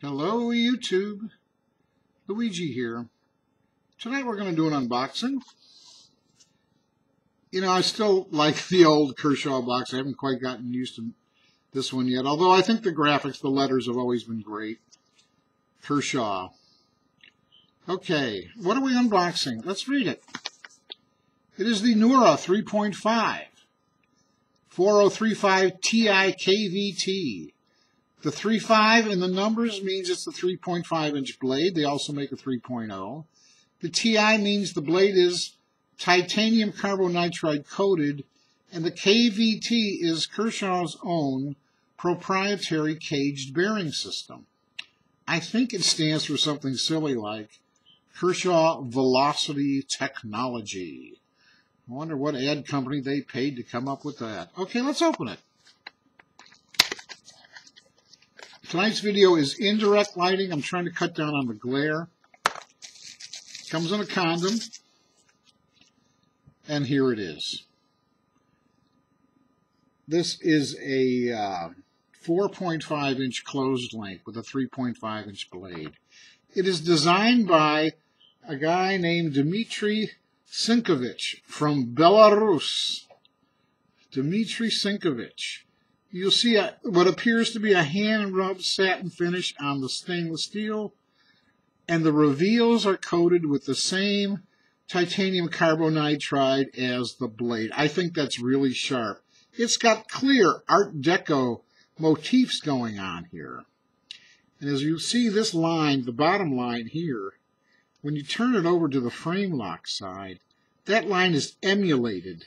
Hello YouTube, Luigi here. Tonight we're going to do an unboxing. You know, I still like the old Kershaw box. I haven't quite gotten used to this one yet, although I think the graphics, the letters have always been great. Kershaw. Okay, what are we unboxing? Let's read it. It is the Nura 3.5 4035 Ti KVT. The 3.5 in the numbers means it's the 3.5-inch blade. They also make a 3.0. The Ti means the blade is titanium carbonitride coated, and the KVT is Kershaw's own proprietary caged bearing system. I think it stands for something silly like Kershaw Velocity Technology. I wonder what ad company they paid to come up with that. Okay, let's open it. Tonight's video is indirect lighting. I'm trying to cut down on the glare. Comes in a condom. And here it is. This is a 4.5-inch closed link with a 3.5-inch blade. It is designed by a guy named Dmitry Sinkovich from Belarus. Dmitry Sinkovich. You'll see what appears to be a hand-rubbed satin finish on the stainless steel, and the reveals are coated with the same titanium carbonitride as the blade. I think that's really sharp. It's got clear Art Deco motifs going on here. And as you see this line, the bottom line here, when you turn it over to the frame lock side, that line is emulated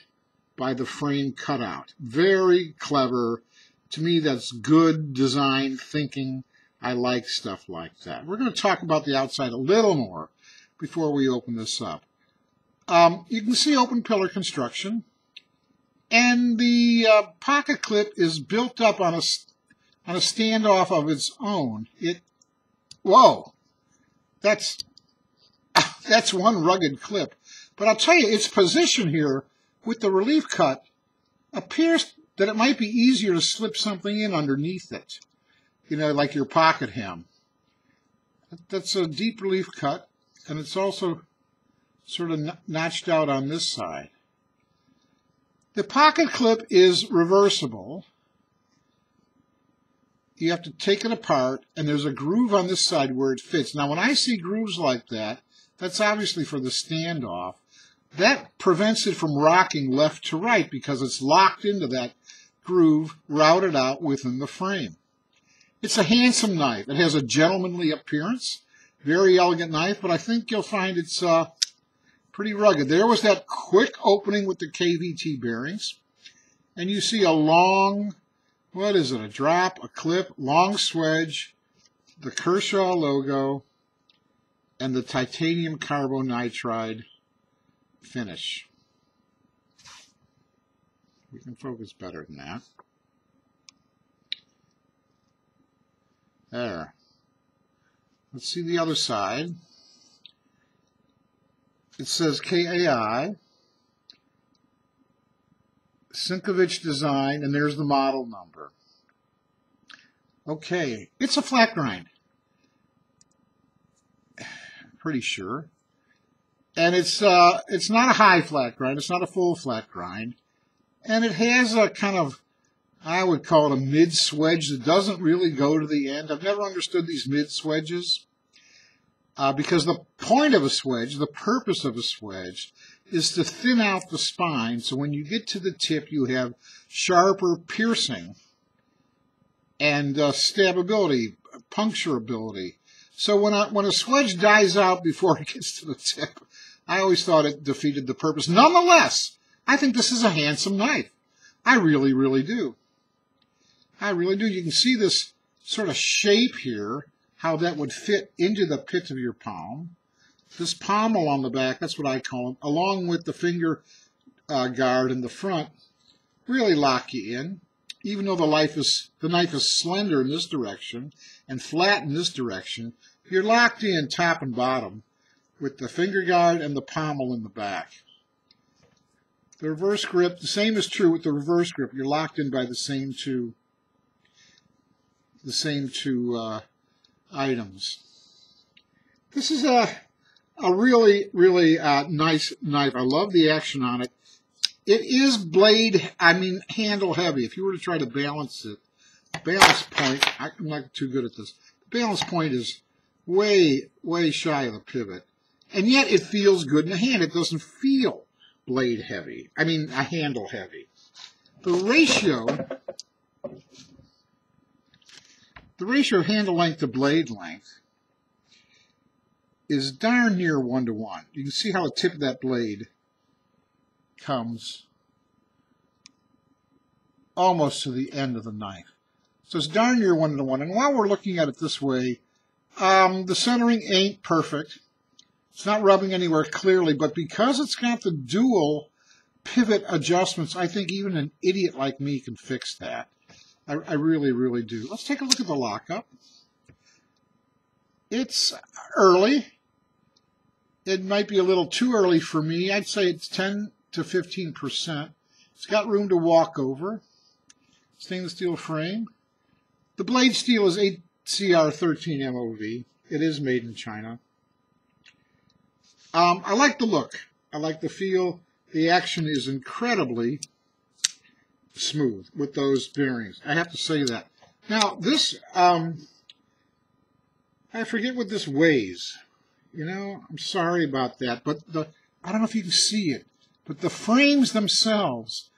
by the frame cutout. Very clever. To me, that's good design thinking. I like stuff like that. We're going to talk about the outside a little more before we open this up. You can see open pillar construction, and the pocket clip is built up on a standoff of its own. Whoa, that's one rugged clip. But I'll tell you, its position here with the relief cut appears that it might be easier to slip something in underneath it, you know, like your pocket hem. That's a deep relief cut, and it's also sort of notched out on this side. The pocket clip is reversible. You have to take it apart, and there's a groove on this side where it fits. Now, when I see grooves like that, that's obviously for the standoff. That prevents it from rocking left to right because it's locked into that groove, routed out within the frame. It's a handsome knife. It has a gentlemanly appearance, very elegant knife, but I think you'll find it's pretty rugged. There was that quick opening with the KVT bearings, and you see a long, what is it, a drop, a clip, long swedge, the Kershaw logo, and the titanium carbonitride finish. We can focus better than that. There. Let's see the other side. It says KAI, Sinkovich Design, and there's the model number. Okay, it's a flat grind. Pretty sure. And it's not a high flat grind. It's not a full flat grind. And it has a kind of, I would call it a mid-swedge that doesn't really go to the end. I've never understood these mid-swedges because the point of a swedge, the purpose of a swedge, is to thin out the spine. So when you get to the tip, you have sharper piercing and stabability, puncturability. So when a swedge dies out before it gets to the tip, I always thought it defeated the purpose. Nonetheless, I think this is a handsome knife. I really, really do. I really do. You can see this sort of shape here, how that would fit into the pit of your palm. This pommel on the back, that's what I call it, along with the finger guard in the front, really lock you in. Even though the knife is slender in this direction and flat in this direction, you're locked in top and bottom with the finger guard and the pommel in the back. The reverse grip, the same is true with the reverse grip. You're locked in by the same two items. This is a really, really nice knife. I love the action on it. It is handle heavy. If you were to try to balance it, balance point, I'm not too good at this. The balance point is way, way shy of the pivot. And yet it feels good in the hand. It doesn't feel blade heavy. Handle heavy. The ratio of handle length to blade length is darn near 1-to-1. You can see how the tip of that blade comes almost to the end of the knife. So it's darn near 1-to-1. And while we're looking at it this way, the centering ain't perfect. It's not rubbing anywhere clearly, but because it's got the dual pivot adjustments, I think even an idiot like me can fix that. I really, really do. Let's take a look at the lockup. It's early. It might be a little too early for me. I'd say it's 10 to 15%. It's got room to walk over. Stainless steel frame. The blade steel is ACR13 MOV. It is made in China. I like the look. I like the feel. The action is incredibly smooth with those bearings. I have to say that. Now, this, I forget what this weighs. I'm sorry about that, but I don't know if you can see it, but the frames themselves,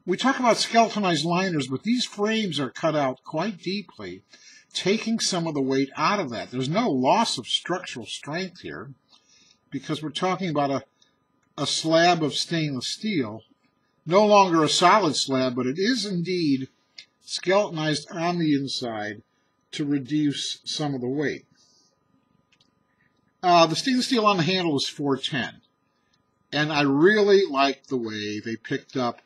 we talk about skeletonized liners, but these frames are cut out quite deeply, taking some of the weight out of that. There's no loss of structural strength here, because we're talking about a slab of stainless steel, no longer a solid slab, but it is indeed skeletonized on the inside to reduce some of the weight. The stainless steel on the handle is 410, and I really like the way they picked up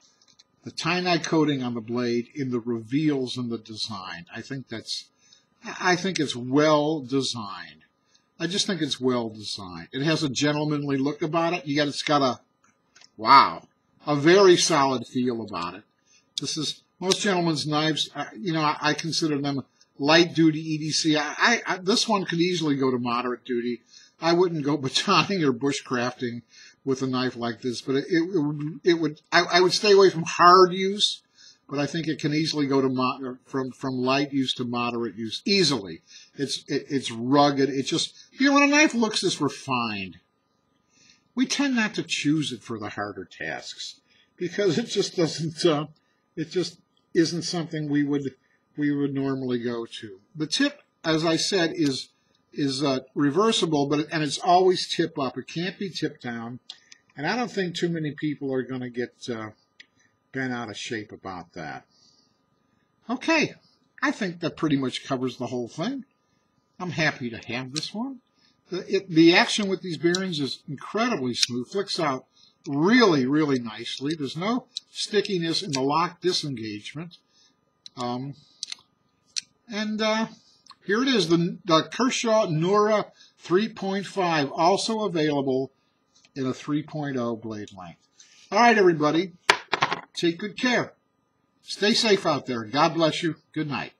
the tie-dye coating on the blade in the reveals in the design. I think it's well designed. I just think it's well designed. It has a gentlemanly look about it. Yet it's got a very solid feel about it. This is most gentlemen's knives. I consider them light duty EDC. This one could easily go to moderate duty. I wouldn't go batoning or bushcrafting with a knife like this, but I would stay away from hard use. But I think it can easily go to from light use to moderate use easily. It's rugged. It just, when a knife looks this refined, we tend not to choose it for the harder tasks because it just doesn't. It just isn't something we would normally go to. The tip, as I said, is reversible, and it's always tip up. It can't be tip down, and I don't think too many people are going to get bent out of shape about that. Okay, I think that pretty much covers the whole thing. I'm happy to have this one. The action with these bearings is incredibly smooth, flicks out really, really nicely. There's no stickiness in the lock disengagement. Here it is, the Kershaw Nura 3.5, also available in a 3.0 blade length. All right, everybody. Take good care. Stay safe out there. God bless you. Good night.